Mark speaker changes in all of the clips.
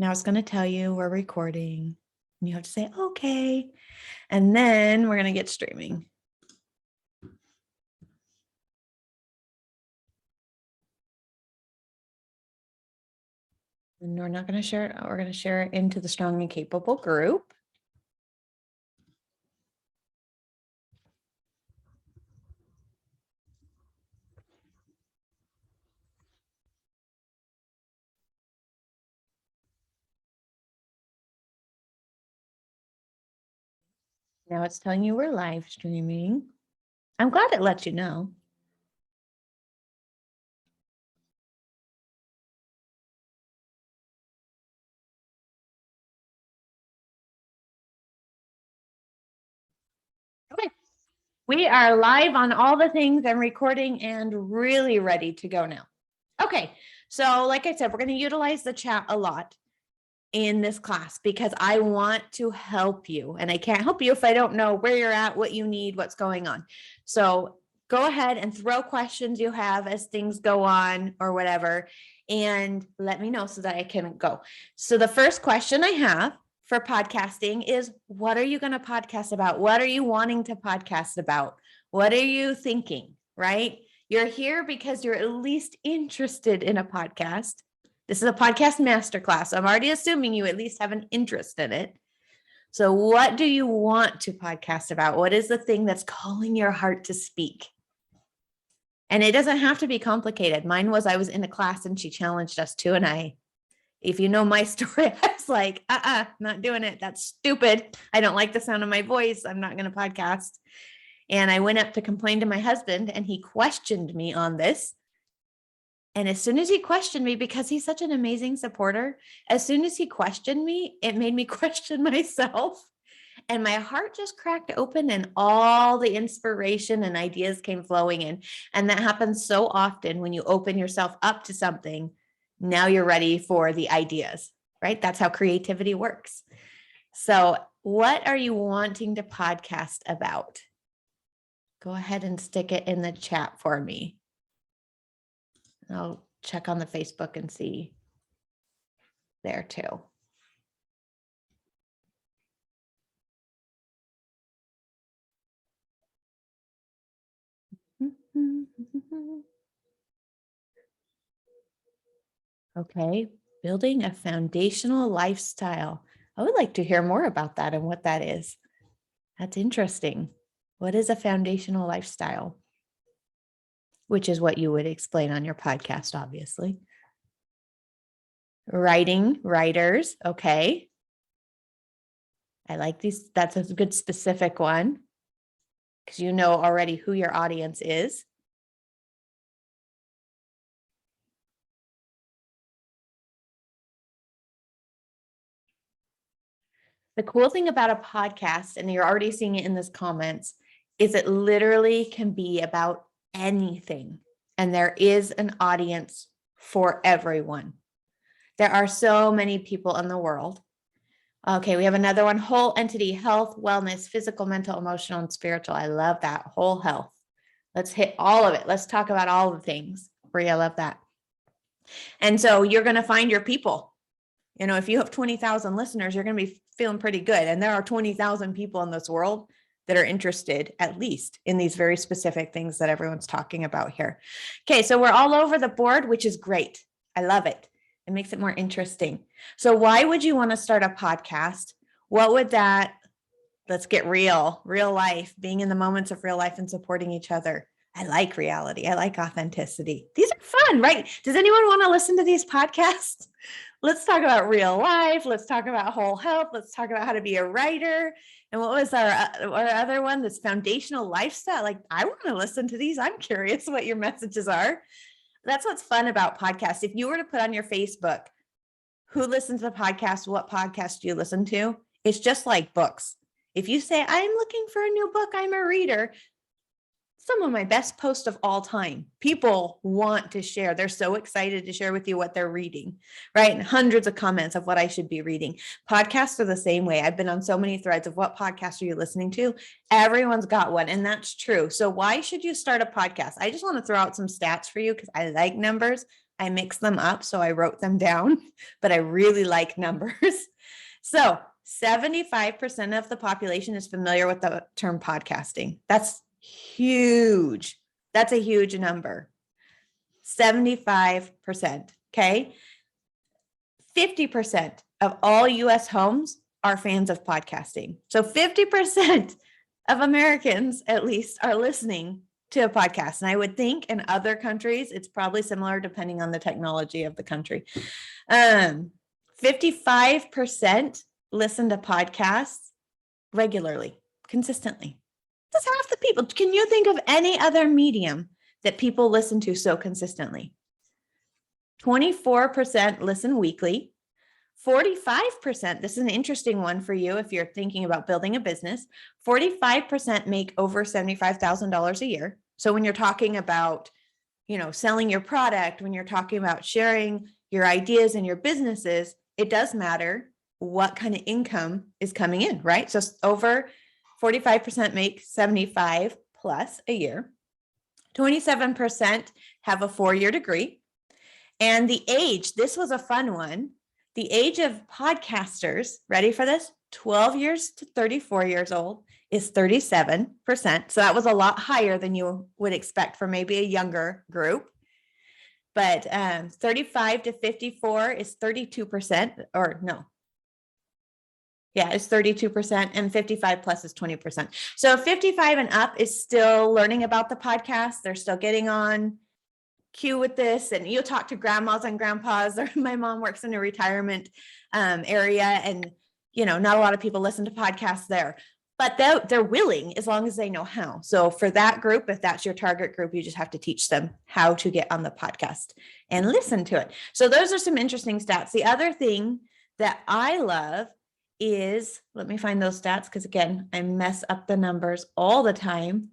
Speaker 1: Now it's going to tell you we're recording. And you have to say, okay. And then we're going to get streaming. And we're not going to share it. We're going to share it into the Strong and Capable group. Now it's telling you we're live streaming. I'm glad it lets you know. Okay. We are live on all the things and recording and really ready to go now. Okay. So like I said, we're going to utilize the chat a lot in this class because I want to help you, and I can't help you if I don't know where you're at, what you need, what's going on. So go ahead and throw questions you have as things go on or whatever, and let me know so that I can go. So the first question I have for podcasting is, what are you going to podcast about? What are you wanting to podcast about? What are you thinking, right? You're here because you're at least interested in a podcast. This is a podcast masterclass. I'm already assuming you at least have an interest in it. So what do you want to podcast about? What is the thing that's calling your heart to speak? And it doesn't have to be complicated. Mine was, I was in a class and she challenged us to, and if you know my story, I was like, not doing it. That's stupid. I don't like the sound of my voice. I'm not going to podcast. And I went up to complain to my husband, and he questioned me on this. And as soon as he questioned me, because he's such an amazing supporter, as soon as he questioned me, it made me question myself. And my heart just cracked open, and all the inspiration and ideas came flowing in. And that happens so often when you open yourself up to something. Now you're ready for the ideas, right? That's how creativity works. So what are you wanting to podcast about? Go ahead and stick it in the chat for me. I'll check on the Facebook and see there too. Okay, building a foundational lifestyle. I would like to hear more about that and what that is. That's interesting. What is a foundational lifestyle? Which is what you would explain on your podcast, obviously. Writers. Okay. I like these. That's a good specific one because you know already who your audience is. The cool thing about a podcast, and you're already seeing it in this comments, is it literally can be about anything. And there is an audience for everyone. There are so many people in the world. Okay, we have another one, whole entity, health, wellness, physical, mental, emotional, and spiritual. I love that, whole health. Let's hit all of it. Let's talk about all the things. Bria, I love that. And so you're going to find your people. You know, if you have 20,000 listeners, you're going to be feeling pretty good. And there are 20,000 people in this world that are interested, at least, in these very specific things that everyone's talking about here. Okay, so we're all over the board, which is great. I love it. It makes it more interesting. So why would you want to start a podcast? What would that, let's get real life, being in the moments of real life and supporting each other. I like reality. I like authenticity. These are fun, right? Does anyone want to listen to these podcasts? Let's talk about real life. Let's talk about whole health. Let's talk about how to be a writer. And what was our other one? This foundational lifestyle. Like, I want to listen to these. I'm curious what your messages are. That's what's fun about podcasts. If you were to put on your Facebook, who listens to the podcast? What podcast do you listen to? It's just like books. If you say, I'm looking for a new book, I'm a reader, some of my best posts of all time. People want to share. They're so excited to share with you what they're reading, right? And hundreds of comments of what I should be reading. Podcasts are the same way. I've been on so many threads of what podcast are you listening to? Everyone's got one, and that's true. So why should you start a podcast? I just want to throw out some stats for you because I like numbers. I mix them up, so I wrote them down, but I really like numbers. So 75% of the population is familiar with the term podcasting. That's huge. That's a huge number. 75%. Okay. 50% of all US homes are fans of podcasting. So 50% of Americans, at least, are listening to a podcast. And I would think in other countries, it's probably similar depending on the technology of the country. 55% listen to podcasts regularly, consistently. That's half the people. Can you think of any other medium that people listen to so consistently? 24% listen weekly. 45%, this is an interesting one for you if you're thinking about building a business, 45% make over $75,000 a year. So when you're talking about, selling your product, when you're talking about sharing your ideas and your businesses, it does matter what kind of income is coming in, right? So over 45% make 75 plus a year. 27% have a 4-year degree. And the age, this was a fun one. The age of podcasters, ready for this? 12 years to 34 years old is 37%. So that was a lot higher than you would expect for maybe a younger group. But 35 to 54 is 32%, or no. Yeah, it's 32%, and 55 plus is 20%. So 55 and up is still learning about the podcast. They're still getting on cue with this, and you'll talk to grandmas and grandpas. Or my mom works in a retirement area, and not a lot of people listen to podcasts there, but they're willing as long as they know how. So for that group, if that's your target group, you just have to teach them how to get on the podcast and listen to it. So those are some interesting stats. The other thing that I love is, let me find those stats, because again, I mess up the numbers all the time.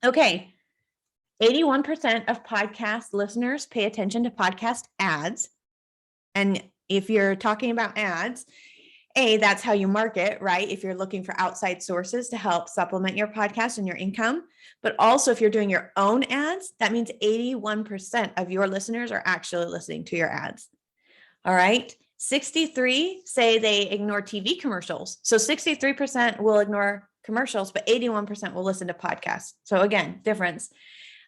Speaker 1: Okay. 81% of podcast listeners pay attention to podcast ads. And if you're talking about ads, that's how you market, right? If you're looking for outside sources to help supplement your podcast and your income, but also if you're doing your own ads, that means 81% of your listeners are actually listening to your ads. All right. 63 say they ignore TV commercials. So 63% will ignore commercials, but 81% will listen to podcasts. So again, difference.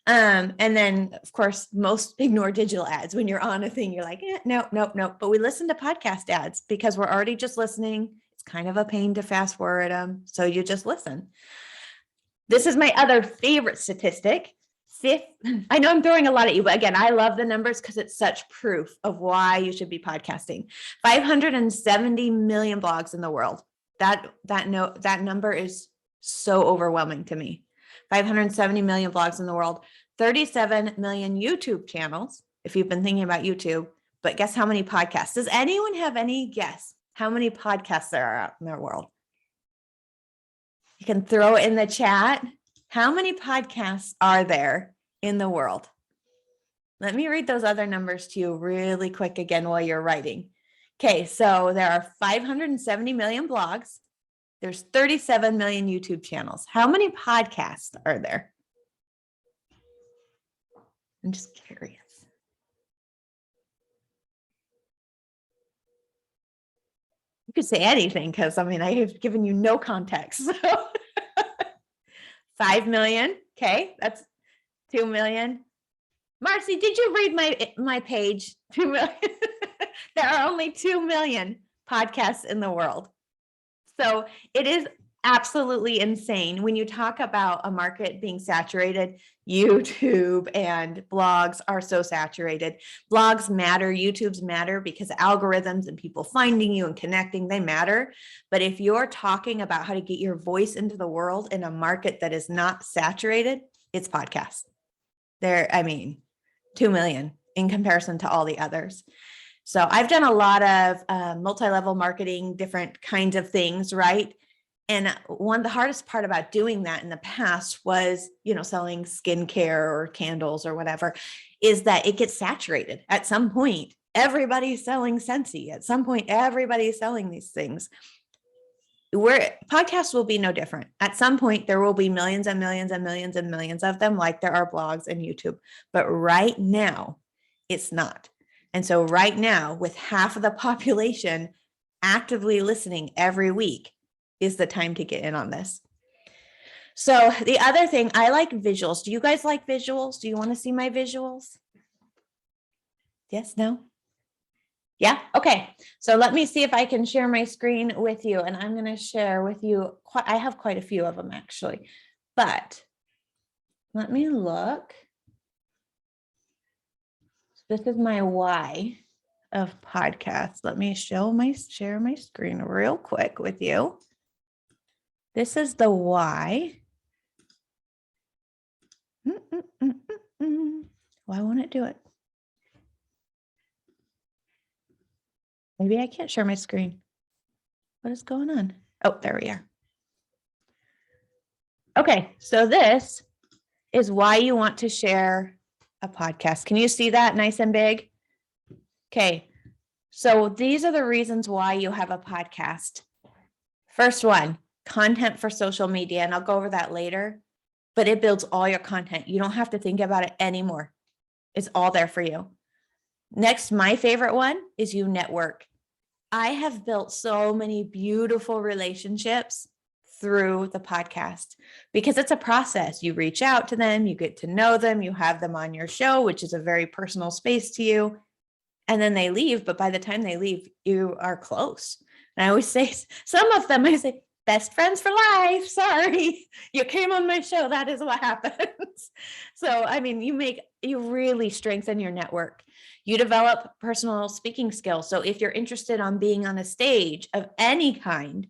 Speaker 1: And then of course, most ignore digital ads. When you're on a thing, you're like, no. But we listen to podcast ads because we're already just listening. It's kind of a pain to fast forward them. So you just listen. This is my other favorite statistic. I know I'm throwing a lot at you, but again, I love the numbers because it's such proof of why you should be podcasting. 570 million blogs in the world. That number is so overwhelming to me. 570 million blogs in the world, 37 million YouTube channels, if you've been thinking about YouTube, but guess how many podcasts? Does anyone have any guess how many podcasts there are out in the world? You can throw it in the chat. How many podcasts are there in the world? Let me read those other numbers to you really quick again while you're writing. Okay, so there are 570 million blogs. There's 37 million YouTube channels. How many podcasts are there? I'm just curious. You could say anything because, I have given you no context. So 5 million. Okay, that's 2 million. Marcy, did you read my page? 2 million. There are only 2 million podcasts in the world. So it is absolutely insane. When you talk about a market being saturated, YouTube and blogs are so saturated. Blogs matter, YouTube's matter because algorithms and people finding you and connecting, they matter. But if you're talking about how to get your voice into the world in a market that is not saturated, it's podcasts. 2 million in comparison to all the others. So I've done a lot of multi-level marketing, different kinds of things, right? And the hardest part about doing that in the past was, selling skincare or candles or whatever, is that it gets saturated. At some point, everybody's selling Scentsy. At some point, everybody's selling these things. Podcasts will be no different. At some point, there will be millions and millions and millions and millions of them, like there are blogs and YouTube. But right now, it's not. And so right now, with half of the population actively listening every week, is the time to get in on this. So the other thing, I like visuals. Do you guys like visuals? Do you want to see my visuals? Yes, no? Yeah. Okay. So let me see if I can share my screen with you, and I'm going to share with you. I have quite a few of them actually, but let me look. This is my why of podcasts. Let me share my screen real quick with you. This is the why. Why won't it do it? Maybe I can't share my screen. What is going on? Oh, there we are. Okay, so this is why you want to share a podcast. Can you see that nice and big? Okay, so these are the reasons why you have a podcast. First one, content for social media, and I'll go over that later, but it builds all your content. You don't have to think about it anymore. It's all there for you. Next, my favorite one is you network. I have built so many beautiful relationships through the podcast because it's a process. You reach out to them, you get to know them, you have them on your show, which is a very personal space to you. And then they leave. But by the time they leave, you are close. And I always say, some of them, I say, best friends for life. Sorry, you came on my show. That is what happens. So, I mean, you really strengthen your network. You develop personal speaking skills. So if you're interested on being on a stage of any kind,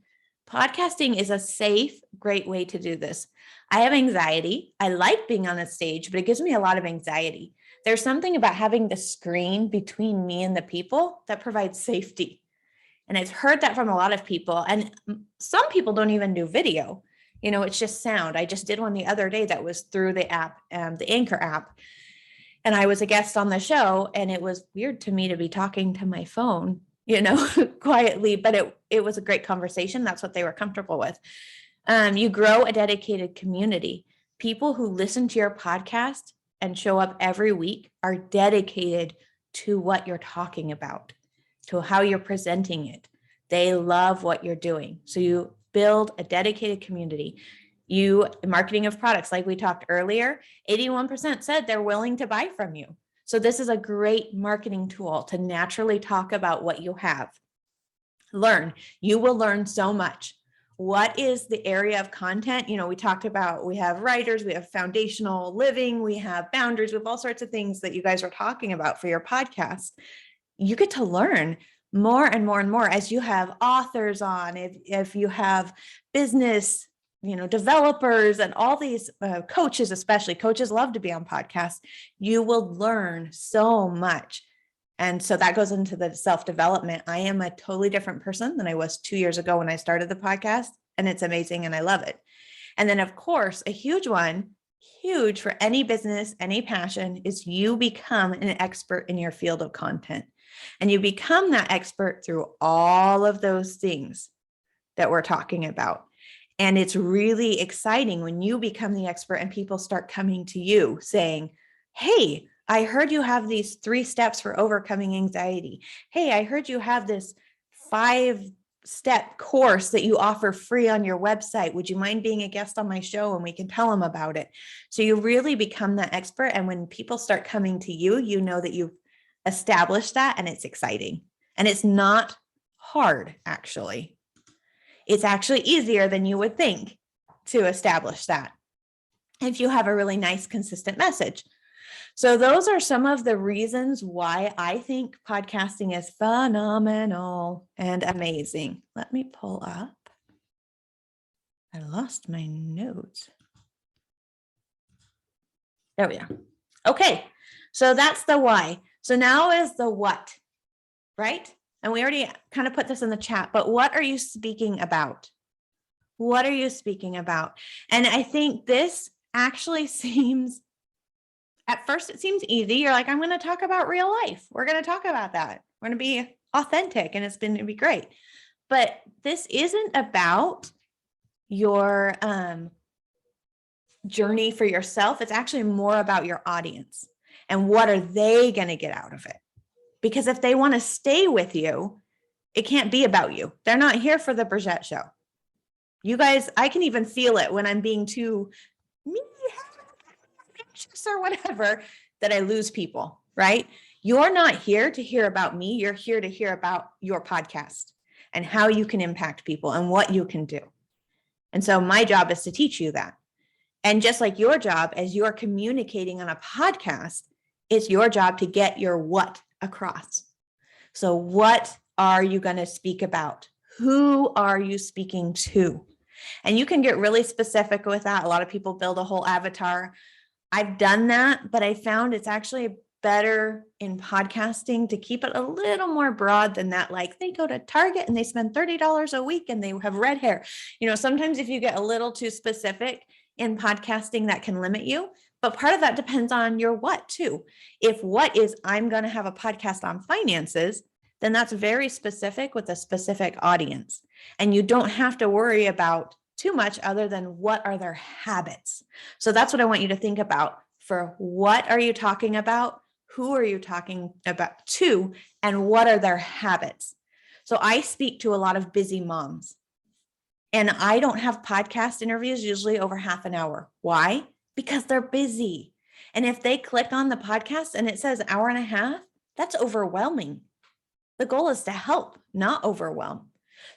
Speaker 1: podcasting is a safe, great way to do this. I have anxiety. I like being on a stage, but it gives me a lot of anxiety. There's something about having the screen between me and the people that provides safety. And I've heard that from a lot of people. And some people don't even do video. It's just sound. I just did one the other day that was through the app, the Anchor app. And I was a guest on the show, and it was weird to me to be talking to my phone, quietly, but it was a great conversation. That's what they were comfortable with. You grow a dedicated community. People who listen to your podcast and show up every week are dedicated to what you're talking about, to how you're presenting it. They love what you're doing. So you build a dedicated community. Marketing of products, like we talked earlier, 81% said they're willing to buy from you. So this is a great marketing tool to naturally talk about what you have. You will learn so much. What is the area of content? We talked about, we have writers, we have foundational living, we have boundaries, we have all sorts of things that you guys are talking about for your podcast. You get to learn more and more and more as you have authors on, if you have business, developers and all these coaches, especially coaches love to be on podcasts. You will learn so much. And so that goes into the self-development. I am a totally different person than I was 2 years ago when I started the podcast, and it's amazing and I love it. And then of course, a huge for any business, any passion, is you become an expert in your field of content. And you become that expert through all of those things that we're talking about. And it's really exciting when you become the expert and people start coming to you saying, hey, I heard you have these 3 steps for overcoming anxiety. Hey, I heard you have this 5-step course that you offer free on your website. Would you mind being a guest on my show and we can tell them about it? So you really become that expert. And when people start coming to you, you know that you've established that, and it's exciting. And it's not hard, actually. It's actually easier than you would think to establish that if you have a really nice, consistent message. So those are some of the reasons why I think podcasting is phenomenal and amazing. Let me pull up. I lost my notes. There we are. Okay, so that's the why. So now is the what, right? And we already kind of put this in the chat, but what are you speaking about? What are you speaking about? And I think this actually seems, at first it seems easy. You're like, I'm going to talk about real life. We're going to talk about that. We're going to be authentic and it's going to be great. But this isn't about your journey for yourself. It's actually more about your audience and what are they going to get out of it? Because if they want to stay with you, it can't be about you. They're not here for the Brigette show. You guys, I can even feel it when I'm being too anxious or whatever, that I lose people, right? You're not here to hear about me. You're here to hear about your podcast and how you can impact people and what you can do. And so my job is to teach you that. And just like your job, as you're communicating on a podcast, it's your job to get your what across. So what are you going to speak about? Who are you speaking to? And you can get really specific with that. A lot of people build a whole avatar. I've done that, but I found it's actually better in podcasting to keep it a little more broad than that. Like they go to Target and they spend $30 a week and they have red hair. Sometimes if you get a little too specific in podcasting, that can limit you. But part of that depends on your what too. If what is, I'm going to have a podcast on finances, then that's very specific with a specific audience. And you don't have to worry about too much other than what are their habits. So that's what I want you to think about for what are you talking about? Who are you talking about to? And what are their habits? So I speak to a lot of busy moms. And I don't have podcast interviews usually over half an hour. Why? Because they're busy. And if they click on the podcast and it says hour and a half, that's overwhelming. The goal is to help, not overwhelm.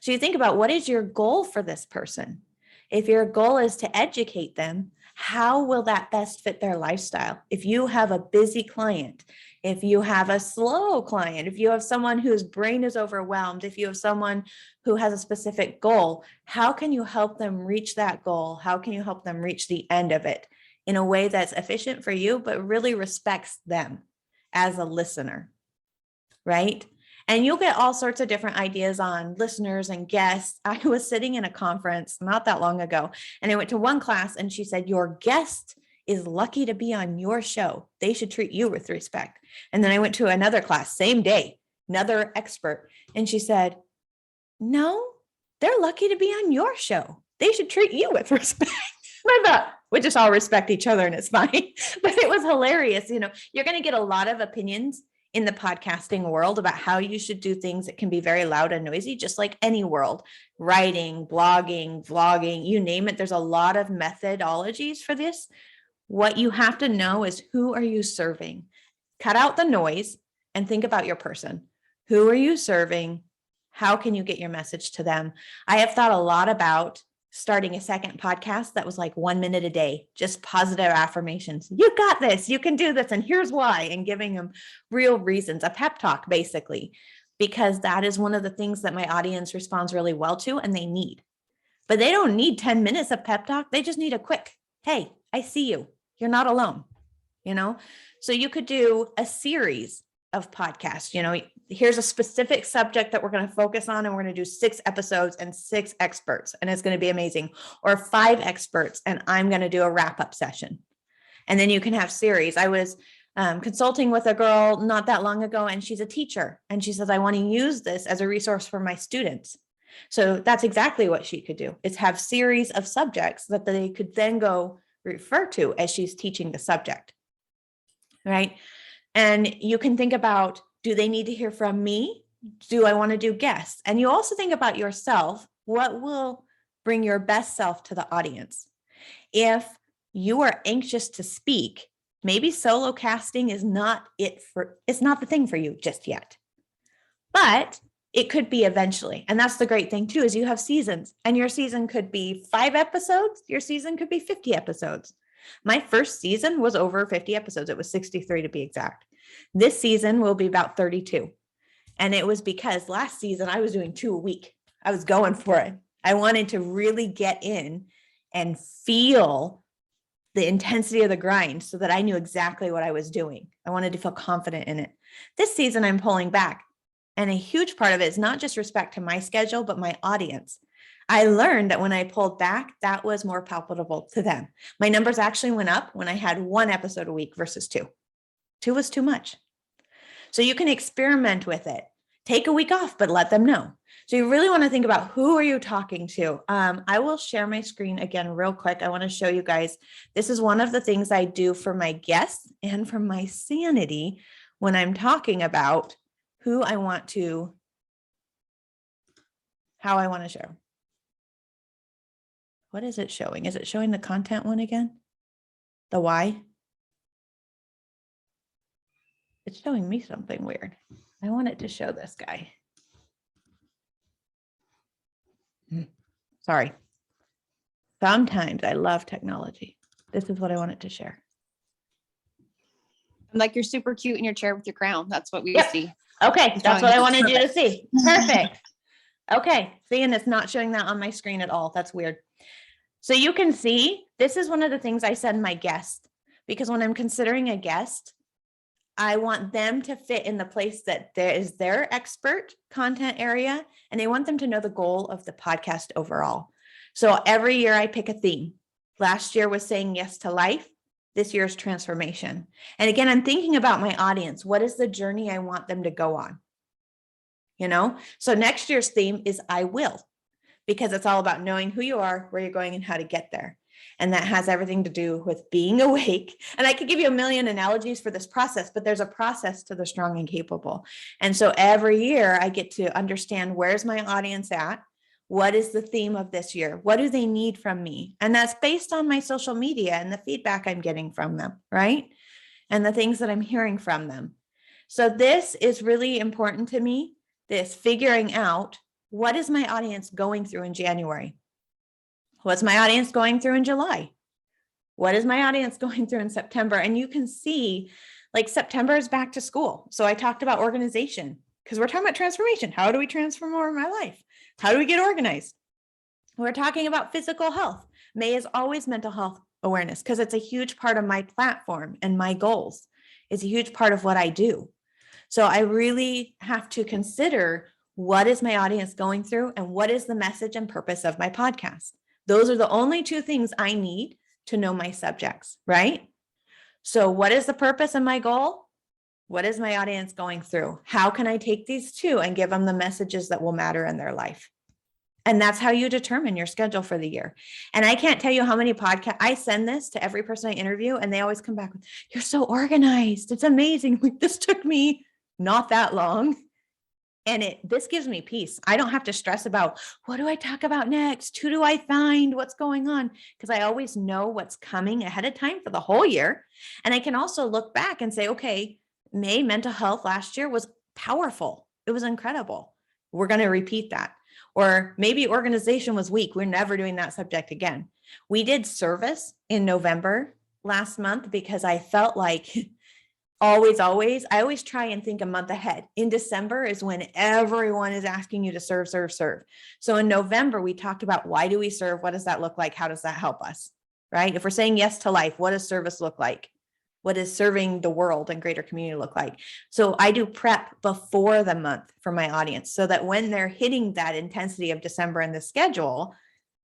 Speaker 1: So you think about what is your goal for this person? If your goal is to educate them, how will that best fit their lifestyle? If you have a busy client, if you have a slow client, if you have someone whose brain is overwhelmed, if you have someone who has a specific goal, how can you help them reach that goal? How can you help them reach the end of it in a way that's efficient for you, but really respects them as a listener, right? And you'll get all sorts of different ideas on listeners and guests. I was sitting in a conference not that long ago, and I went to one class and she said, your guest is lucky to be on your show. They should treat you with respect. And then I went to another class, same day, another expert. And she said, no, they're lucky to be on your show. They should treat you with respect. And I thought, we just all respect each other and it's fine. But it was hilarious. You're going to get a lot of opinions in the podcasting world about how you should do things that can be very loud and noisy, just like any world, writing, blogging, vlogging, you name it. There's a lot of methodologies for this. What you have to know is who are you serving? Cut out the noise and think about your person. Who are you serving? How can you get your message to them? I have thought a lot about starting a second podcast that was like 1 minute a day, just positive affirmations. You got this, you can do this, and here's why, and giving them real reasons, a pep talk basically, because that is one of the things that my audience responds really well to and they need. But they don't need 10 minutes of pep talk. They just need a quick, hey, I see you. You're not alone, So you could do a series of podcasts, here's a specific subject that we're going to focus on, and we're going to do 6 episodes and 6 experts, and it's going to be amazing. Or 5 experts, and I'm going to do a wrap-up session. And then you can have series. I was consulting with a girl not that long ago, and she's a teacher, and she says, I want to use this as a resource for my students. So that's exactly what she could do, is have series of subjects that they could then go refer to as she's teaching the subject, right? And you can think about, do they need to hear from me? Do I want to do guests? And you also think about yourself. What will bring your best self to the audience? If you are anxious to speak, maybe solo casting is not it's not the thing for you just yet, but it could be eventually. And that's the great thing too, is you have seasons, and your season could be 5 episodes. Your season could be 50 episodes. My first season was over 50 episodes. It was 63 to be exact. This season will be about 32. And it was because last season I was doing 2 a week. I was going for it. I wanted to really get in and feel the intensity of the grind so that I knew exactly what I was doing. I wanted to feel confident in it. This season I'm pulling back. And a huge part of it is not just respect to my schedule, but my audience. I learned that when I pulled back, that was more palpable to them. My numbers actually went up when I had 1 episode a week versus 2. 2 was too much. So you can experiment with it. Take a week off, but let them know. So you really want to think about who are you talking to? I will share my screen again real quick. I want to show you guys. This is one of the things I do for my guests and for my sanity when I'm talking about who I want to, how I want to share. What is it showing? Is it showing the content one again? The why? It's showing me something weird. I want it to show this guy. Sorry. Sometimes I love technology. This is what I want it to share.
Speaker 2: Like you're super cute in your chair with your crown. That's what we see.
Speaker 1: Okay, that's what I wanted you to see. Perfect. Okay, see, and it's not showing that on my screen at all. That's weird. So you can see, this is one of the things I send my guests, because when I'm considering a guest, I want them to fit in the place that there is their expert content area, and I want them to know the goal of the podcast overall. So every year I pick a theme. Last year was saying yes to life. This year's transformation. And again, I'm thinking about my audience. What is the journey I want them to go on? You know, so next year's theme is I will, because it's all about knowing who you are, where you're going, and how to get there. And that has everything to do with being awake. And I could give you a million analogies for this process, but there's a process to the strong and capable. And so every year I get to understand, where's my audience at? What is the theme of this year? What do they need from me? And that's based on my social media and the feedback I'm getting from them, right? And the things that I'm hearing from them. So this is really important to me, this figuring out, what is my audience going through in January? What's my audience going through in July? What is my audience going through in September? And you can see, like, September is back to school. So I talked about organization, because we're talking about transformation. How do we transform my life? How do we get organized? We're talking about physical health. May is always mental health awareness, because it's a huge part of my platform and my goals. It's a huge part of what I do. So I really have to consider, what is my audience going through and what is the message and purpose of my podcast? Those are the only two things I need to know my subjects, right? So what is the purpose and my goal? What is my audience going through? How can I take these two and give them the messages that will matter in their life? And that's how you determine your schedule for the year. And I can't tell you how many podcasts I send this to every person I interview, and they always come back with, you're so organized. It's amazing. Like, this took me not that long. And this gives me peace. I don't have to stress about, what do I talk about next? Who do I find? What's going on? Because I always know what's coming ahead of time for the whole year. And I can also look back and say, okay, May mental health last year was powerful. It was incredible. We're going to repeat that. Or maybe organization was weak. We're never doing that subject again. We did service in November last month, because I felt like I always try and think a month ahead. In December is when everyone is asking you to serve. So in November, we talked about, why do we serve? What does that look like? How does that help us? Right? If we're saying yes to life, what does service look like? What does serving the world and greater community look like? So I do prep before the month for my audience, so that when they're hitting that intensity of December in the schedule,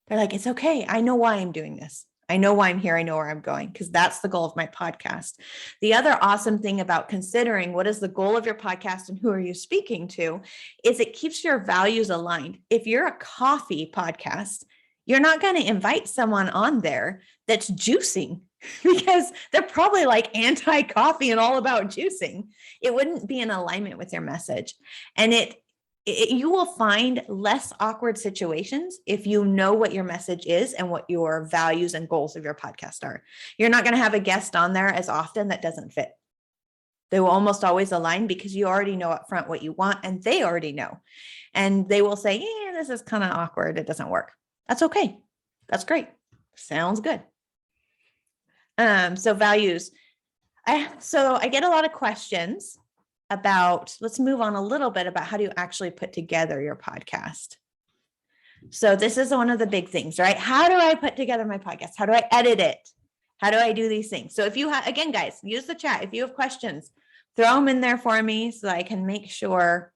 Speaker 1: they're like, it's okay. I know why I'm doing this. I know why I'm here. I know where I'm going, because that's the goal of my podcast. The other awesome thing about considering what is the goal of your podcast and who are you speaking to is it keeps your values aligned. If you're a coffee podcast, you're not going to invite someone on there that's juicing, because they're probably like anti-coffee and all about juicing. It wouldn't be in alignment with your message. And you will find less awkward situations if you know what your message is and what your values and goals of your podcast are. You're not going to have a guest on there as often that doesn't fit. They will almost always align, because you already know up front what you want, and they already know. And they will say, yeah, this is kind of awkward. It doesn't work. That's okay. That's great. Sounds good. So values. So I get a lot of questions about, let's move on a little bit about how do you actually put together your podcast. So this is one of the big things, right? How do I put together my podcast? How do I edit it? How do I do these things? So if you have, again, guys, use the chat. If you have questions, throw them in there for me so that I can make sure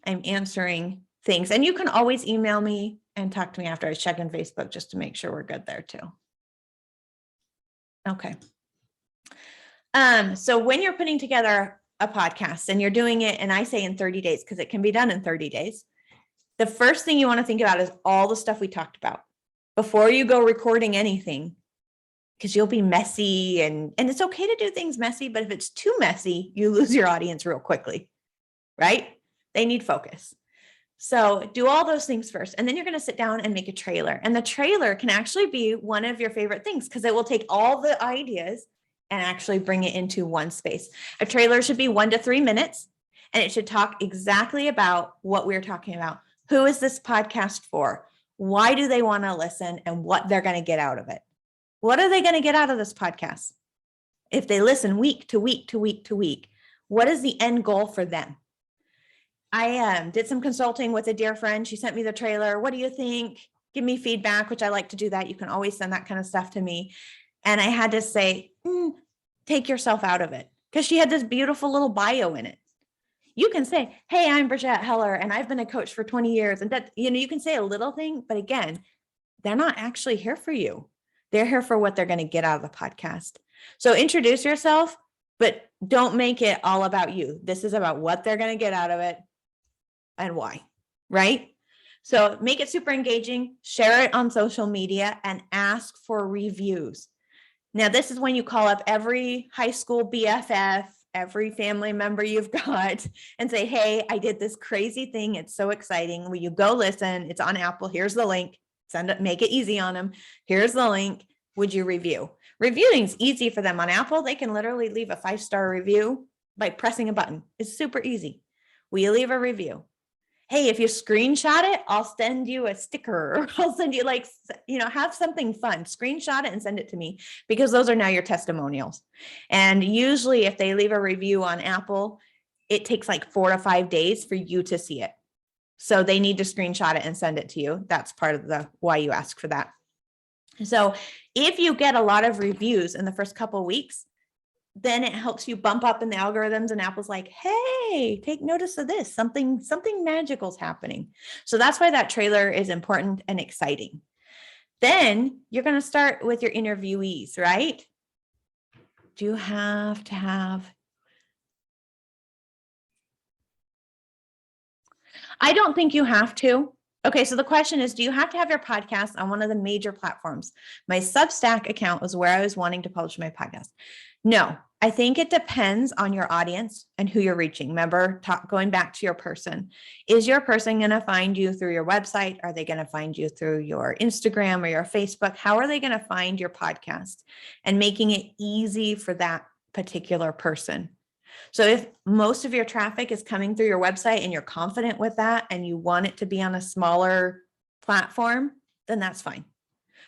Speaker 1: I'm answering things. And you can always email me and talk to me after I check in Facebook, just to make sure we're good there too. Okay. So when you're putting together a podcast and you're doing it, and I say in 30 days, because it can be done in 30 days, The first thing you want to think about is all the stuff we talked about before you go recording anything, because you'll be messy and it's okay to do things messy, but if it's too messy, you lose your audience real quickly, right? They need focus. So do all those things first, and then you're going to sit down and make a trailer. And the trailer can actually be one of your favorite things because it will take all the ideas and actually bring it into one space. A trailer should be 1 to 3 minutes, and it should talk exactly about what we're talking about. Who is this podcast for? Why do they want to listen, and what they're going to get out of it? What are they going to get out of this podcast? If they listen week to week to week to week, what is the end goal for them? I did some consulting with a dear friend. She sent me the trailer. What do you think? Give me feedback, which I like to do that. You can always send that kind of stuff to me. And I had to say, take yourself out of it, because she had this beautiful little bio in it. You can say, hey, I'm Brigette Heller, and I've been a coach for 20 years. And that, you can say a little thing, but again, they're not actually here for you. They're here for what they're going to get out of the podcast. So introduce yourself, but don't make it all about you. This is about what they're going to get out of it and why, right? So make it super engaging, share it on social media, and ask for reviews. Now, this is when you call up every high school BFF, every family member you've got, and say, hey, I did this crazy thing. It's so exciting. Will you go listen? It's on Apple. Here's the link. Send it, make it easy on them. Here's the link. Would you review? Reviewing is easy for them on Apple. They can literally leave a 5-star review by pressing a button. It's super easy. Will you leave a review? Hey, if you screenshot it, I'll send you a sticker, or I'll send you have something fun, screenshot it and send it to me, because those are now your testimonials. And usually if they leave a review on Apple, it takes like 4 to 5 days for you to see it. So they need to screenshot it and send it to you. That's part of the why you ask for that. So if you get a lot of reviews in the first couple of weeks, then it helps you bump up in the algorithms, and Apple's like, hey, take notice of this. Something magical is happening. So that's why that trailer is important and exciting. Then you're going to start with your interviewees, right? Do you have to have? I don't think you have to. Okay, so the question is, do you have to have your podcast on one of the major platforms? My Substack account was where I was wanting to publish my podcast. No, I think it depends on your audience and who you're reaching. Remember, going back to your person. Is your person going to find you through your website? Are they going to find you through your Instagram or your Facebook? How are they going to find your podcast? And making it easy for that particular person. So if most of your traffic is coming through your website and you're confident with that and you want it to be on a smaller platform, then that's fine.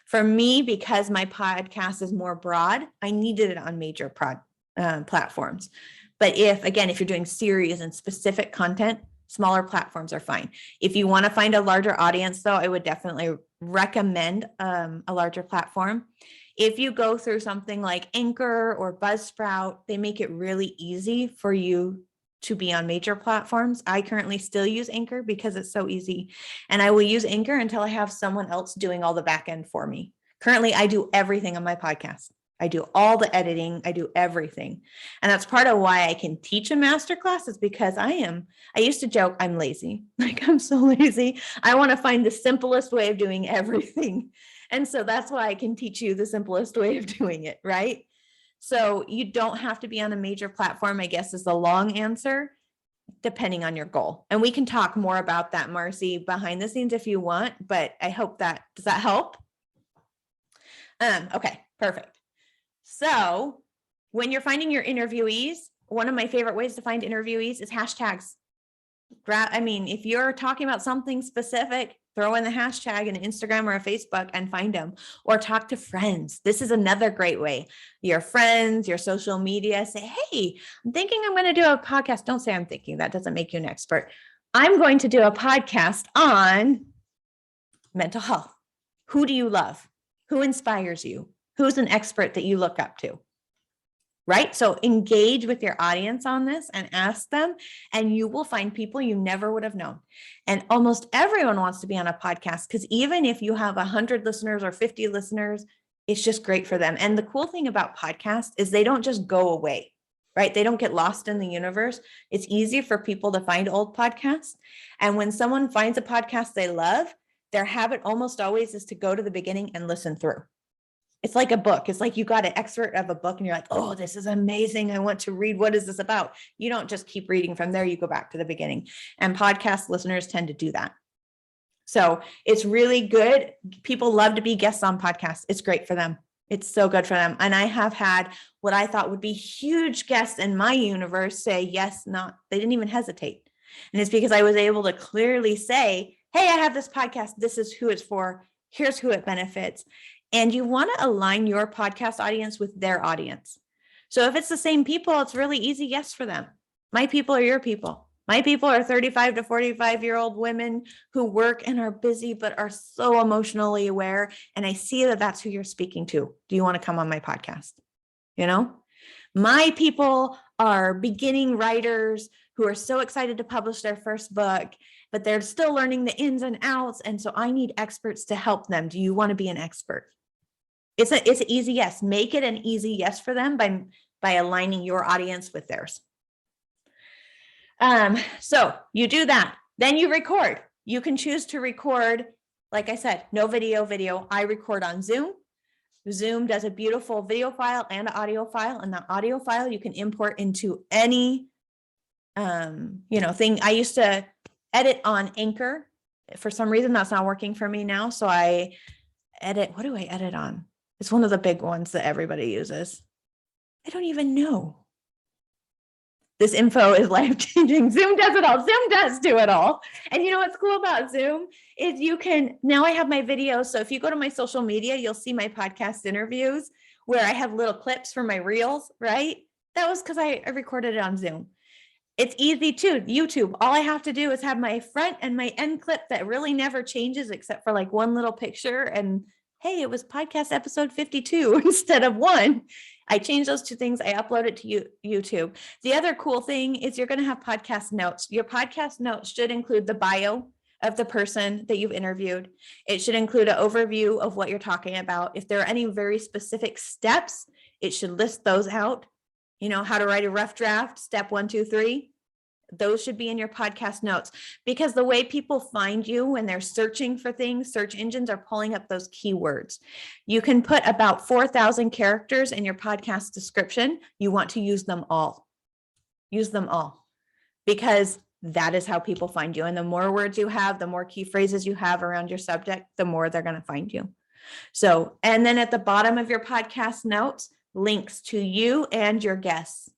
Speaker 1: For me, because my podcast is more broad, I needed it on major platforms. But if you're doing series and specific content, smaller platforms are fine. If you want to find a larger audience, though, I would definitely recommend a larger platform. If you go through something like Anchor or Buzzsprout, they make it really easy for you to be on major platforms. I currently still use Anchor because it's so easy. And I will use Anchor until I have someone else doing all the back end for me. Currently, I do everything on my podcast. I do all the editing. I do everything. And that's part of why I can teach a masterclass, is because I used to joke, I'm lazy. Like, I'm so lazy. I want to find the simplest way of doing everything. And so that's why I can teach you the simplest way of doing it, right? So you don't have to be on a major platform, I guess, is the long answer, depending on your goal. And we can talk more about that, Marcy, behind the scenes if you want, but I hope does that help? Okay, perfect. So when you're finding your interviewees, one of my favorite ways to find interviewees is hashtags. If you're talking about something specific, throw in the hashtag in Instagram or a Facebook and find them, or talk to friends. This is another great way. Your friends, your social media, say, hey, I'm thinking I'm going to do a podcast. Don't say I'm thinking. That doesn't make you an expert. I'm going to do a podcast on mental health. Who do you love? Who inspires you? Who's an expert that you look up to? Right? So engage with your audience on this and ask them, and you will find people you never would have known. And almost everyone wants to be on a podcast, because even if you have 100 listeners or 50 listeners, it's just great for them. And the cool thing about podcasts is they don't just go away. right? They don't get lost in the universe. It's easy for people to find old podcasts. And when someone finds a podcast they love, their habit almost always is to go to the beginning and listen through. It's like a book. It's like you got an excerpt of a book and you're like, oh, this is amazing. I want to read. What is this about? You don't just keep reading from there. You go back to the beginning. And podcast listeners tend to do that. So it's really good. People love to be guests on podcasts. It's great for them. It's so good for them. And I have had what I thought would be huge guests in my universe say yes, not, they didn't even hesitate. And it's because I was able to clearly say, hey, I have this podcast. This is who it's for. Here's who it benefits. And you want to align your podcast audience with their audience. So if it's the same people, it's really easy yes for them. My people are your people. My people are 35 to 45-year-old women who work and are busy, but are so emotionally aware. And I see that that's who you're speaking to. Do you want to come on my podcast? You know, my people are beginning writers who are so excited to publish their first book, but they're still learning the ins and outs. And so I need experts to help them. Do you want to be an expert? It's an easy yes. Make it an easy yes for them by aligning your audience with theirs. So you do that, then you record. You can choose to record, like I said, no video. I record on Zoom. Zoom does a beautiful video file and audio file, and the audio file you can import into any, thing. I used to edit on Anchor. For some reason, that's not working for me now. So I edit. What do I edit on? It's one of the big ones that everybody uses. I don't even know. This info is life-changing. Zoom does it all. Zoom does do it all. And you know what's cool about Zoom is now I have my videos. So if you go to my social media, you'll see my podcast interviews where I have little clips for my reels, right? That was because I recorded it on Zoom. It's easy too. YouTube, all I have to do is have my front and my end clip that really never changes except for like one little picture. And hey, it was podcast episode 52 instead of 1. I changed those 2 things. I upload it to YouTube. The other cool thing is you're going to have podcast notes. Your podcast notes should include the bio of the person that you've interviewed. It should include an overview of what you're talking about. If there are any very specific steps, it should list those out. You know, how to write a rough draft, step 1, 2, 3. Those should be in your podcast notes, because the way people find you when they're searching for things, search engines are pulling up those keywords. You can put about 4,000 characters in your podcast description. You want to use them all. Use them all, because that is how people find you. And the more words you have, the more key phrases you have around your subject, the more they're going to find you. So, and then at the bottom of your podcast notes, links to you and your guests,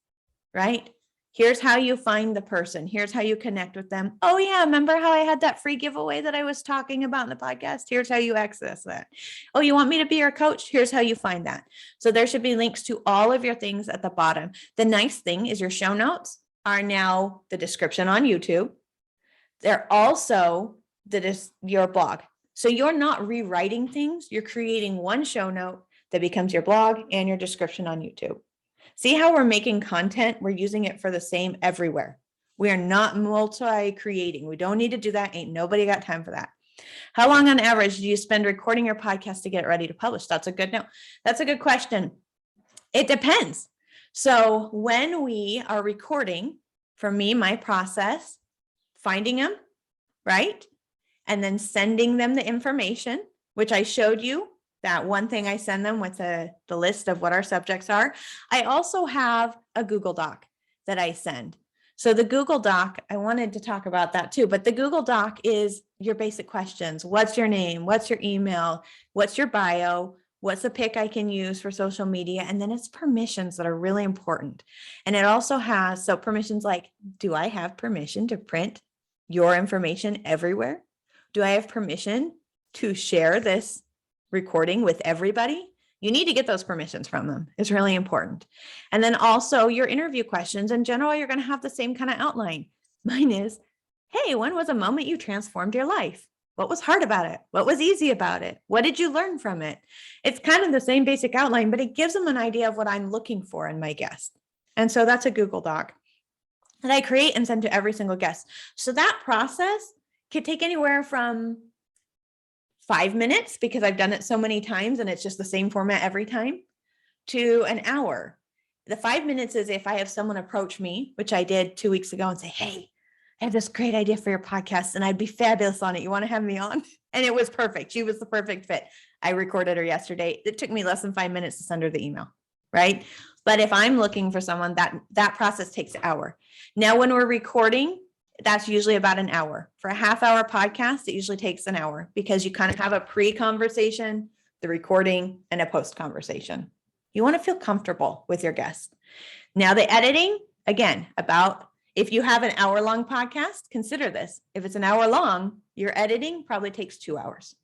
Speaker 1: right? Here's how you find the person. Here's how you connect with them. Oh yeah, remember how I had that free giveaway that I was talking about in the podcast? Here's how you access that. Oh, you want me to be your coach? Here's how you find that. So there should be links to all of your things at the bottom. The nice thing is your show notes are now the description on YouTube. They're also your blog. So you're not rewriting things. You're creating one show note that becomes your blog and your description on YouTube. See how we're making content? We're using it for the same everywhere. We are not multi-creating. We don't need to do that. Ain't nobody got time for that. How long on average do you spend recording your podcast to get it ready to publish? That's a good question. It depends. So when we are recording, for me, my process, finding them, right? And then sending them the information, which I showed you. That one thing I send them with the list of what our subjects are. I also have a Google Doc that I send. So the Google Doc, I wanted to talk about that too, but the Google Doc is your basic questions. What's your name? What's your email? What's your bio? What's a pic I can use for social media? And then it's permissions that are really important. And it also has, so permissions like, do I have permission to print your information everywhere? Do I have permission to share this recording with everybody? You need to get those permissions from them. It's really important. And then also your interview questions. In general, you're going to have the same kind of outline. Mine is, hey, when was a moment you transformed your life? What was hard about it? What was easy about it? What did you learn from it? It's kind of the same basic outline, but it gives them an idea of what I'm looking for in my guest. And so that's a Google Doc that I create and send to every single guest. So that process could take anywhere from 5 minutes, because I've done it so many times and it's just the same format every time, to an hour. The 5 minutes is if I have someone approach me, which I did 2 weeks ago, and say, hey, I have this great idea for your podcast and I'd be fabulous on it. You want to have me on? And it was perfect. She was the perfect fit. I recorded her yesterday. It took me less than 5 minutes to send her the email, right? But if I'm looking for someone, that process takes an hour. Now, when we're recording, that's usually about an hour. For a half-hour podcast, it usually takes an hour because you kind of have a pre-conversation, the recording, and a post-conversation. You want to feel comfortable with your guest. Now, the editing, again, about if you have an hour-long podcast, consider this. If it's an hour long, your editing probably takes 2 hours.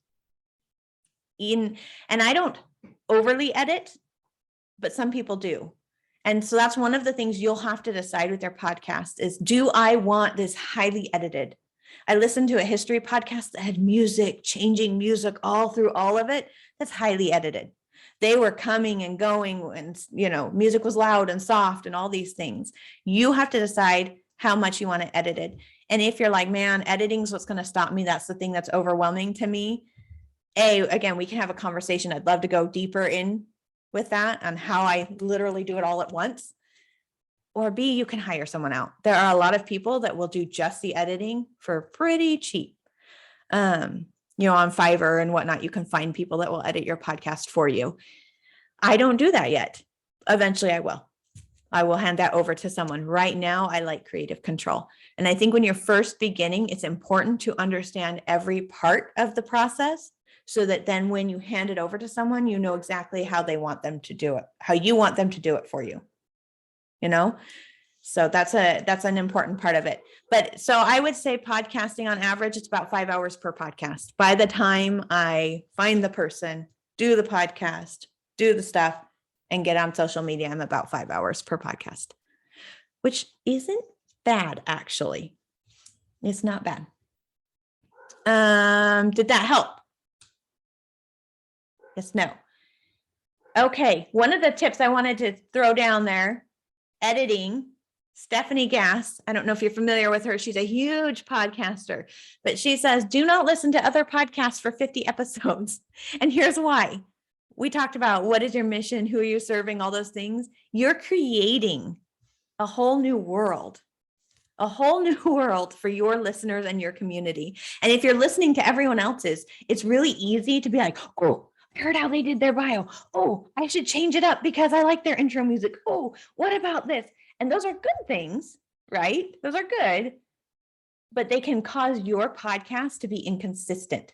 Speaker 1: And I don't overly edit, but some people do. And so that's one of the things you'll have to decide with your podcast is, do I want this highly edited? I listened to a history podcast that had music, changing music all through all of it. That's highly edited. They were coming and going and, music was loud and soft and all these things. You have to decide how much you want to edit it. And if you're like, man, editing is what's going to stop me, that's the thing that's overwhelming to me. Again, we can have a conversation. I'd love to go deeper in with that on how I literally do it all at once. Or B, you can hire someone out. There are a lot of people that will do just the editing for pretty cheap. On Fiverr and whatnot, you can find people that will edit your podcast for you. I don't do that yet. Eventually I will. I will hand that over to someone. Right now, I like creative control. And I think when you're first beginning, it's important to understand every part of the process so that then when you hand it over to someone, you know exactly how they want them to do it, how you want them to do it for you. So that's an important part of it. But so I would say podcasting on average, it's about 5 hours per podcast. By the time I find the person, do the podcast, do the stuff, and get on social media, I'm about 5 hours per podcast, which isn't bad, actually. It's not bad. Did that help? Yes, no. Okay, one of the tips I wanted to throw down there, editing. Stephanie Gass, I don't know if you're familiar with her. She's a huge podcaster, but she says, do not listen to other podcasts for 50 episodes. And here's why. We talked about what is your mission, who are you serving, all those things. You're creating a whole new world for your listeners and your community. And if you're listening to everyone else's, it's really easy to be like, oh, I heard how they did their bio. Oh, I should change it up because I like their intro music. Oh, what about this? And those are good things, right? Those are good, but they can cause your podcast to be inconsistent.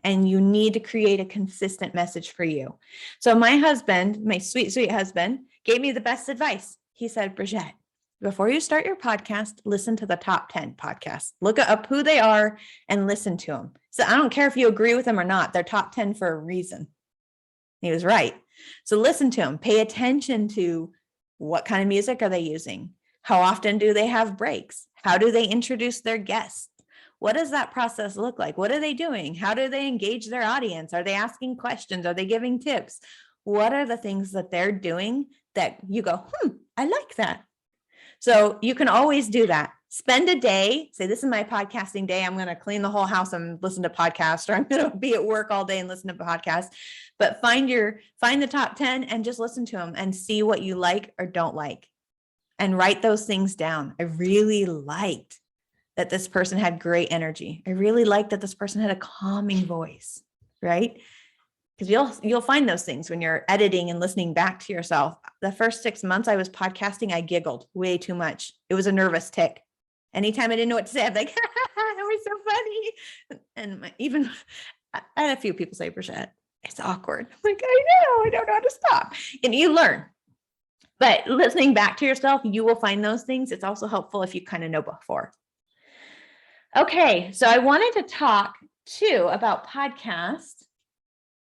Speaker 1: And you need to create a consistent message for you. So my husband, my sweet, sweet husband, gave me the best advice. He said, Brigette, before you start your podcast, listen to the top 10 podcasts. Look up who they are and listen to them. So I don't care if you agree with them or not. They're top 10 for a reason. He was right. So listen to them. Pay attention to what kind of music are they using? How often do they have breaks? How do they introduce their guests? What does that process look like? What are they doing? How do they engage their audience? Are they asking questions? Are they giving tips? What are the things that they're doing that you go, I like that. So you can always do that. Spend a day, say, this is my podcasting day. I'm going to clean the whole house and listen to podcasts, or I'm going to be at work all day and listen to podcasts. But find the top 10 and just listen to them and see what you like or don't like and write those things down. I really liked that this person had great energy. I really liked that this person had a calming voice, right? Because you'll find those things when you're editing and listening back to yourself. The first 6 months I was podcasting, I giggled way too much. It was a nervous tick. Anytime I didn't know what to say, I'm like, that was so funny. And I had a few people say, Brigette, it's awkward. I'm like, I know, I don't know how to stop. And you learn. But listening back to yourself, you will find those things. It's also helpful if you kind of know before. Okay, so I wanted to talk too about podcasts.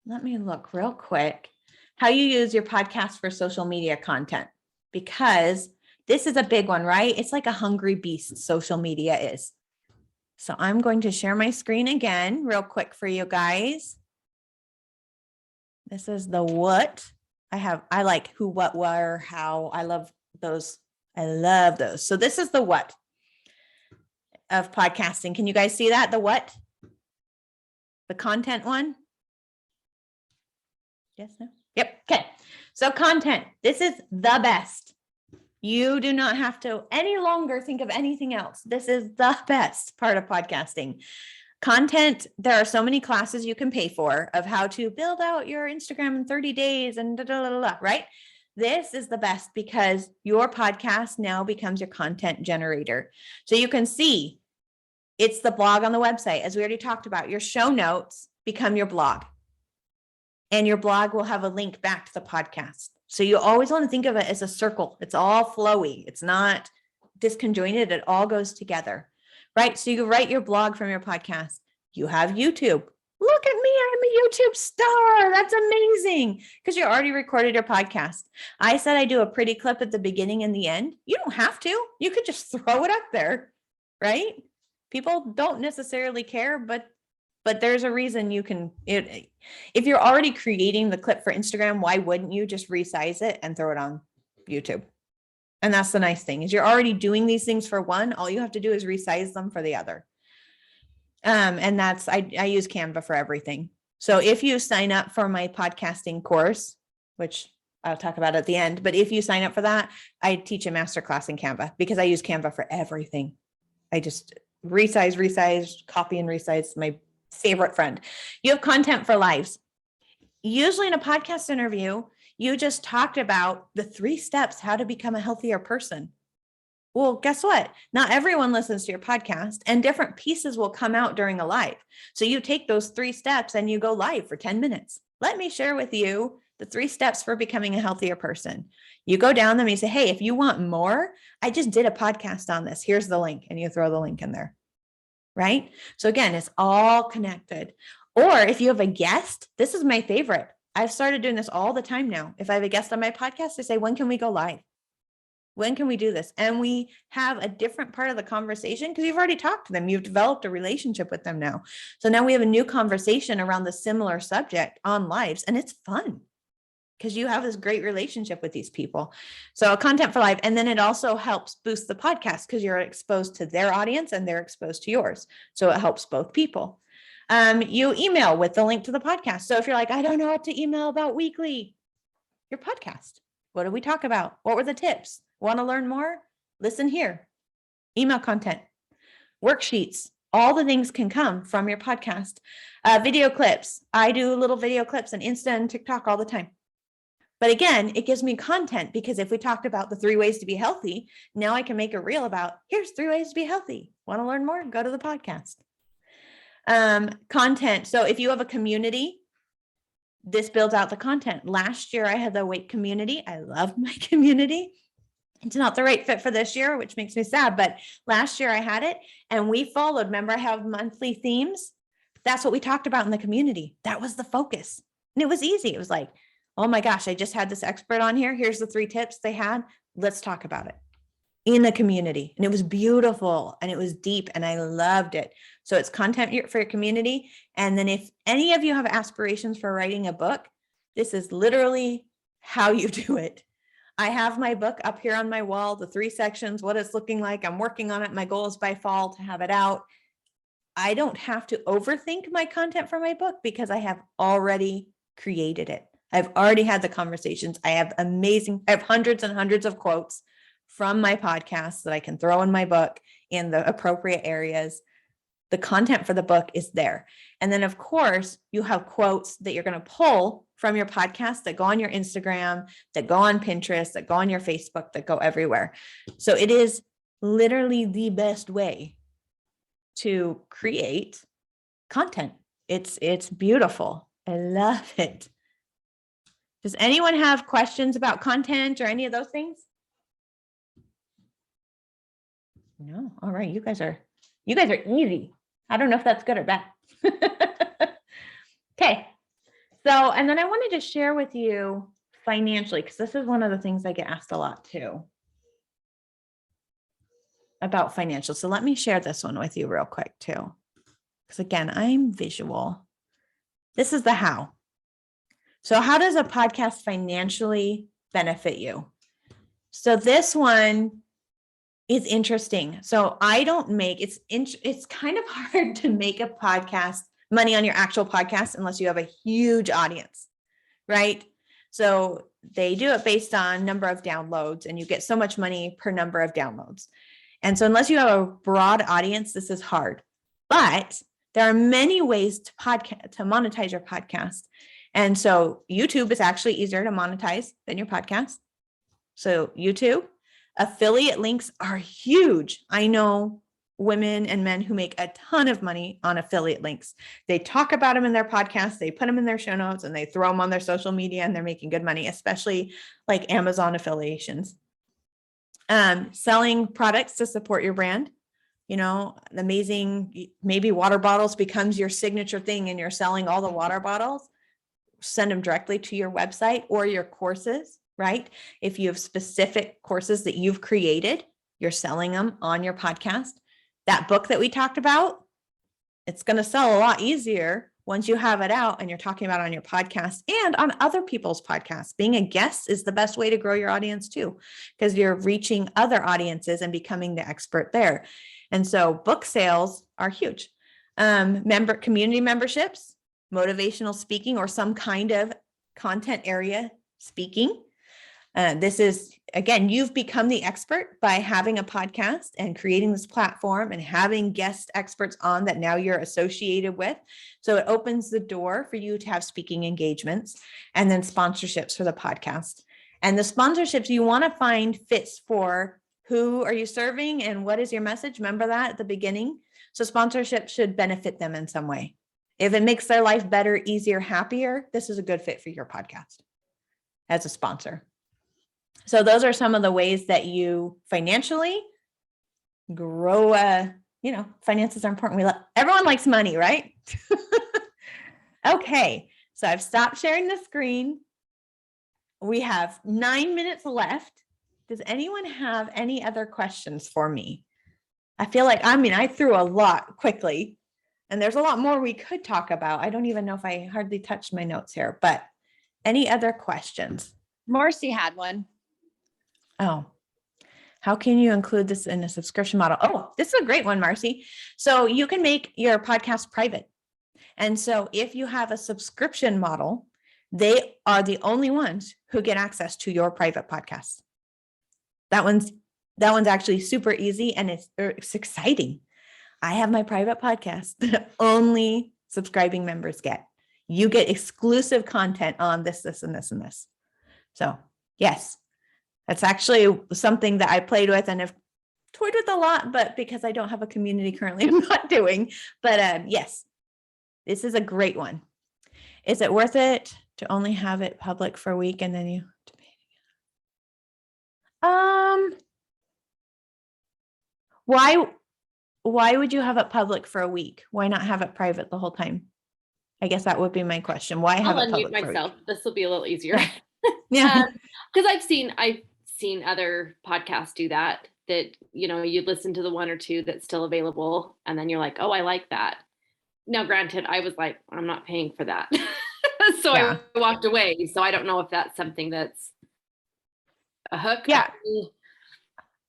Speaker 1: Let me look real quick. How you use your podcast for social media content, because this is a big one, right? It's like a hungry beast, social media is. So I'm going to share my screen again real quick for you guys. This is the what. I like who, what, where, how. I love those. So this is the what of podcasting. Can you guys see that? The what? The content one? Yes, no? Yep. Okay. So content, this is the best. You do not have to any longer think of anything else. This is the best part of podcasting. Content, there are so many classes you can pay for of how to build out your Instagram in 30 days and right? This is the best because your podcast now becomes your content generator. So you can see it's the blog on the website. As we already talked about, your show notes become your blog. And your blog will have a link back to the podcast. So you always want to think of it as a circle. It's all flowy. It's not disconjointed. It all goes together, right? So you write your blog from your podcast. You have YouTube. Look at me. I'm a YouTube star. That's amazing because you already recorded your podcast. I said I do a pretty clip at the beginning and the end. You don't have to. You could just throw it up there, right? People don't necessarily care, but there's a reason you can, if you're already creating the clip for Instagram, why wouldn't you just resize it and throw it on YouTube? And that's the nice thing is you're already doing these things for one. All you have to do is resize them for the other. And that's, I use Canva for everything. So if you sign up for my podcasting course, which I'll talk about at the end, but if you sign up for that, I teach a masterclass in Canva because I use Canva for everything. I just resize, copy and resize. My favorite friend. You have content for lives. Usually in a podcast interview, you just talked about the 3 steps, how to become a healthier person. Well, guess what? Not everyone listens to your podcast and different pieces will come out during a live. So you take those 3 steps and you go live for 10 minutes. Let me share with you the 3 steps for becoming a healthier person. You go down them and you say, hey, if you want more, I just did a podcast on this. Here's the link. And you throw the link in there. Right? So again, it's all connected. Or if you have a guest, this is my favorite. I've started doing this all the time now. If I have a guest on my podcast, I say, when can we go live? When can we do this? And we have a different part of the conversation because you've already talked to them. You've developed a relationship with them now. So now we have a new conversation around the similar subject on lives. And it's fun because you have this great relationship with these people. So content for live. And then it also helps boost the podcast because you're exposed to their audience and they're exposed to yours. So it helps both people. You email with the link to the podcast. So if you're like, I don't know what to email about weekly, your podcast. What did we talk about? What were the tips? Want to learn more? Listen here. Email content, worksheets, all the things can come from your podcast. Video clips. I do little video clips on Insta and TikTok all the time. But again, it gives me content because if we talked about the 3 ways to be healthy, now I can make a reel about here's 3 ways to be healthy. Want to learn more? Go to the podcast. Content. So if you have a community, this builds out the content. Last year, I had the weight community. I love my community. It's not the right fit for this year, which makes me sad. But last year I had it and we followed. Remember, I have monthly themes. That's what we talked about in the community. That was the focus. And it was easy. It was like, oh my gosh, I just had this expert on here. Here's the 3 tips they had. Let's talk about it in the community. And it was beautiful and it was deep and I loved it. So it's content for your community. And then if any of you have aspirations for writing a book, this is literally how you do it. I have my book up here on my wall, the 3 sections, what it's looking like. I'm working on it. My goal is by fall to have it out. I don't have to overthink my content for my book because I have already created it. I've already had the conversations. I have hundreds and hundreds of quotes from my podcast that I can throw in my book in the appropriate areas. The content for the book is there. And then of course you have quotes that you're going to pull from your podcast that go on your Instagram, that go on Pinterest, that go on your Facebook, that go everywhere. So it is literally the best way to create content. It's beautiful. I love it. Does anyone have questions about content or any of those things? No. All right. You guys are easy. I don't know if that's good or bad. Okay. So, and then I wanted to share with you financially, because this is one of the things I get asked a lot too about financial. So let me share this one with you real quick too. Because again, I'm visual. This is the how. So how does a podcast financially benefit you? So this one is interesting. So I don't make, it's kind of hard to make a podcast, money on your actual podcast, unless you have a huge audience, right? So they do it based on number of downloads, and you get so much money per number of downloads. And so unless you have a broad audience, this is hard. But there are many ways to monetize your podcast. And so YouTube is actually easier to monetize than your podcast. So YouTube, affiliate links are huge. I know women and men who make a ton of money on affiliate links. They talk about them in their podcast, they put them in their show notes, and they throw them on their social media, and they're making good money, especially like Amazon affiliations. Selling products to support your brand. You know, amazing, maybe water bottles becomes your signature thing and you're selling all the water bottles. Send them directly to your website or your courses, right? If you have specific courses that you've created, you're selling them on your podcast. That book that we talked about, it's going to sell a lot easier once you have it out and you're talking about it on your podcast and on other people's podcasts. Being a guest is the best way to grow your audience too, because you're reaching other audiences and becoming the expert there. And so book sales are huge. Community memberships, motivational speaking, or some kind of content area speaking. This is, again, you've become the expert by having a podcast and creating this platform and having guest experts on that now you're associated with. So it opens the door for you to have speaking engagements and then sponsorships for the podcast. And the sponsorships you want to find fits for who are you serving and what is your message? Remember that at the beginning. So sponsorship should benefit them in some way. If it makes their life better, easier, happier, this is a good fit for your podcast as a sponsor. So those are some of the ways that you financially grow. Finances are important. Everyone likes money, right? Okay, so I've stopped sharing the screen. We have 9 minutes left. Does anyone have any other questions for me? I feel like, I threw a lot quickly, and there's a lot more we could talk about. I don't even know if I hardly touched my notes here, but any other questions?
Speaker 2: Marcy had one.
Speaker 1: Oh, how can you include this in a subscription model? Oh, this is a great one, Marcy. So you can make your podcast private. And so if you have a subscription model, they are the only ones who get access to your private podcast. That one's actually super easy, and it's exciting. I have my private podcast that only subscribing members get. You get exclusive content on this, and this, and this. So yes, that's actually something that I played with and have toyed with a lot, but because I don't have a community currently, I'm not doing. But yes, this is a great one. Is it worth it to only have it public for a week and then you? Why would you have it public for a week? Why not have it private the whole time? I guess that would be my question. Why have it public for a week?
Speaker 3: This will be a little easier.
Speaker 1: Yeah.
Speaker 3: Because I've seen other podcasts do that, you listen to the one or two that's still available, and then you're like, oh, I like that. Now, granted, I was like, I'm not paying for that. So yeah. I walked away. So I don't know if that's something that's a hook.
Speaker 1: Yeah.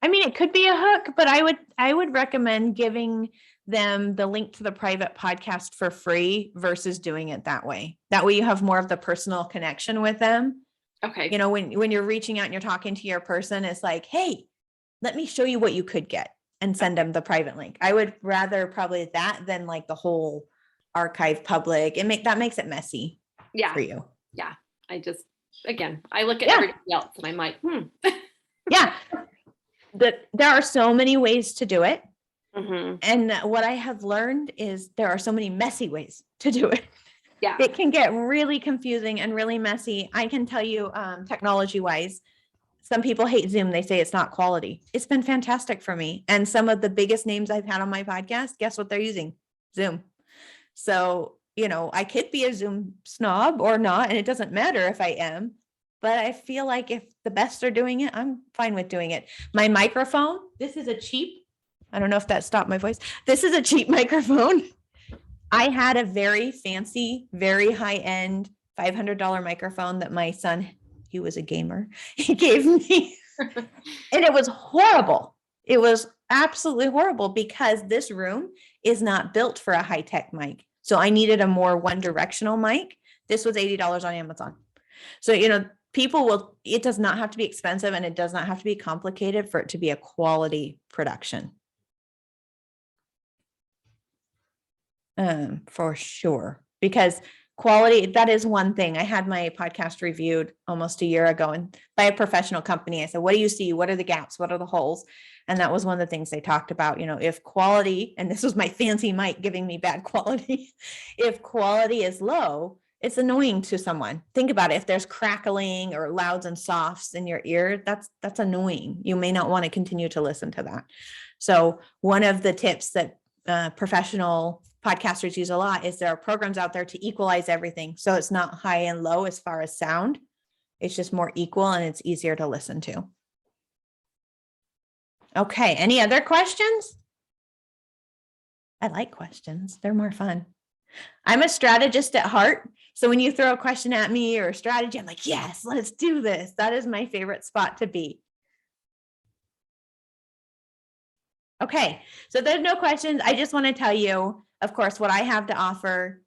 Speaker 1: It could be a hook, but I would recommend giving them the link to the private podcast for free versus doing it that way. That way you have more of the personal connection with them.
Speaker 3: Okay.
Speaker 1: When you're reaching out and you're talking to your person, it's like, hey, let me show you what you could get, and send them the private link. I would rather probably that than like the whole archive public. That makes it messy.
Speaker 3: Yeah.
Speaker 1: For you.
Speaker 3: Yeah. I look at everybody else and I'm like,
Speaker 1: Yeah. There are so many ways to do it.
Speaker 3: Mm-hmm.
Speaker 1: And what I have learned is there are so many messy ways to do it.
Speaker 3: Yeah.
Speaker 1: It can get really confusing and really messy. I can tell you, technology wise, some people hate Zoom. They say it's not quality. It's been fantastic for me. And some of the biggest names I've had on my podcast, guess what they're using? Zoom. So, I could be a Zoom snob or not, and it doesn't matter if I am, but I feel like if the best are doing it, I'm fine with doing it. My microphone, I don't know if that stopped my voice. This is a cheap microphone. I had a very fancy, very high-end $500 microphone that my son, he was a gamer, he gave me. And it was horrible. It was absolutely horrible because this room is not built for a high-tech mic. So I needed a more one-directional mic. This was $80 on Amazon. So, it does not have to be expensive and it does not have to be complicated for it to be a quality production. For sure. Because quality, that is one thing. I had my podcast reviewed almost a year ago and by a professional company. I said, what do you see? What are the gaps? What are the holes? And that was one of the things they talked about, if quality, and this was my fancy mic giving me bad quality. If quality is low, it's annoying to someone. Think about it. If there's crackling or louds and softs in your ear, that's annoying. You may not want to continue to listen to that. So one of the tips that professional podcasters use a lot is there are programs out there to equalize everything. So it's not high and low as far as sound. It's just more equal and it's easier to listen to. Okay. Any other questions? I like questions. They're more fun. I'm a strategist at heart. So when you throw a question at me or a strategy, I'm like, yes, let's do this. That is my favorite spot to be. Okay. So there's no questions. I just want to tell you, of course, what I have to offer.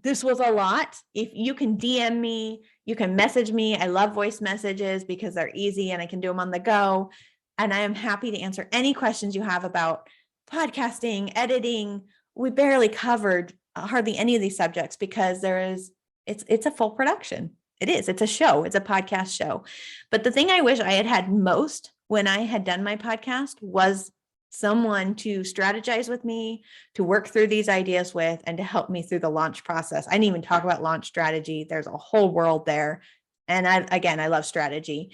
Speaker 1: This was a lot. If you can DM me, you can message me. I love voice messages because they're easy and I can do them on the go. And I am happy to answer any questions you have about podcasting, editing. We barely covered hardly any of these subjects because it's a full production. It is. It's a show. It's a podcast show. But the thing I wish I had most when I had done my podcast was someone to strategize with me, to work through these ideas with, and to help me through the launch process. I didn't even talk about launch strategy. There's a whole world there. And I love strategy.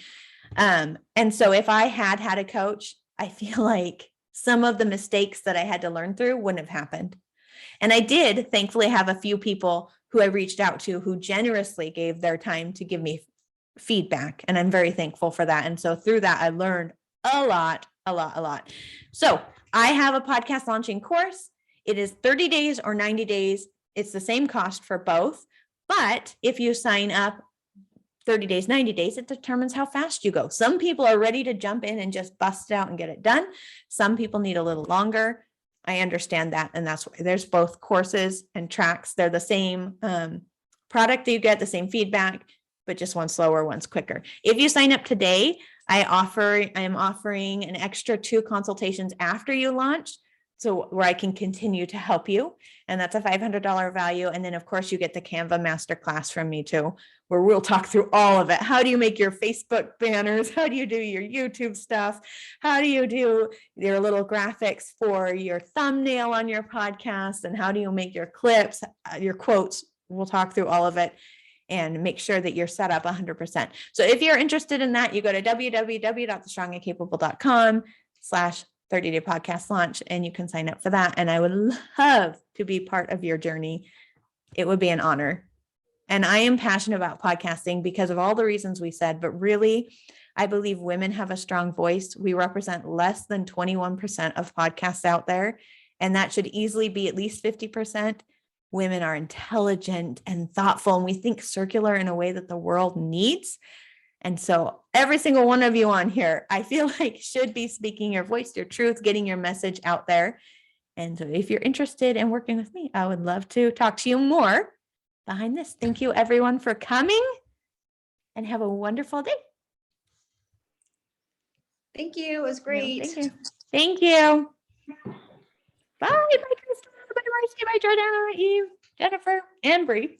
Speaker 1: And so if I had a coach, I feel like some of the mistakes that I had to learn through wouldn't have happened. And I did thankfully have a few people who I reached out to who generously gave their time to give me feedback. And I'm very thankful for that. And so through that, I learned a lot. So I have a podcast launching course. It is 30 days or 90 days. It's the same cost for both. But if you sign up 30 days, 90 days, it determines how fast you go. Some people are ready to jump in and just bust it out and get it done. Some people need a little longer. I understand that. And that's why there's both courses and tracks. They're the same product that you get, the same feedback, but just one's slower, one's quicker. If you sign up today, I am offering an extra 2 consultations after you launch. So where I can continue to help you. And that's a $500 value. And then of course you get the Canva masterclass from me too, where we'll talk through all of it. How do you make your Facebook banners? How do you do your YouTube stuff? How do you do your little graphics for your thumbnail on your podcast? And how do you make your clips, your quotes? We'll talk through all of it and make sure that you're set up 100%. So if you're interested in that, you go to www.thestrongandcapable.com/30-day podcast launch, and you can sign up for that. And I would love to be part of your journey. It would be an honor. And I am passionate about podcasting because of all the reasons we said, but really, I believe women have a strong voice. We represent less than 21% of podcasts out there, and that should easily be at least 50%. Women are intelligent and thoughtful, and we think circular in a way that the world needs. And so every single one of you on here, I feel like should be speaking your voice, your truth, getting your message out there. And so if you're interested in working with me, I would love to talk to you more behind this. Thank you everyone for coming, and have a wonderful day.
Speaker 2: Thank you. It was great.
Speaker 1: Thank you. Bye. Bye, Krista. Bye, Marcy. Bye, Jordan. Eve, Jennifer, and Bree.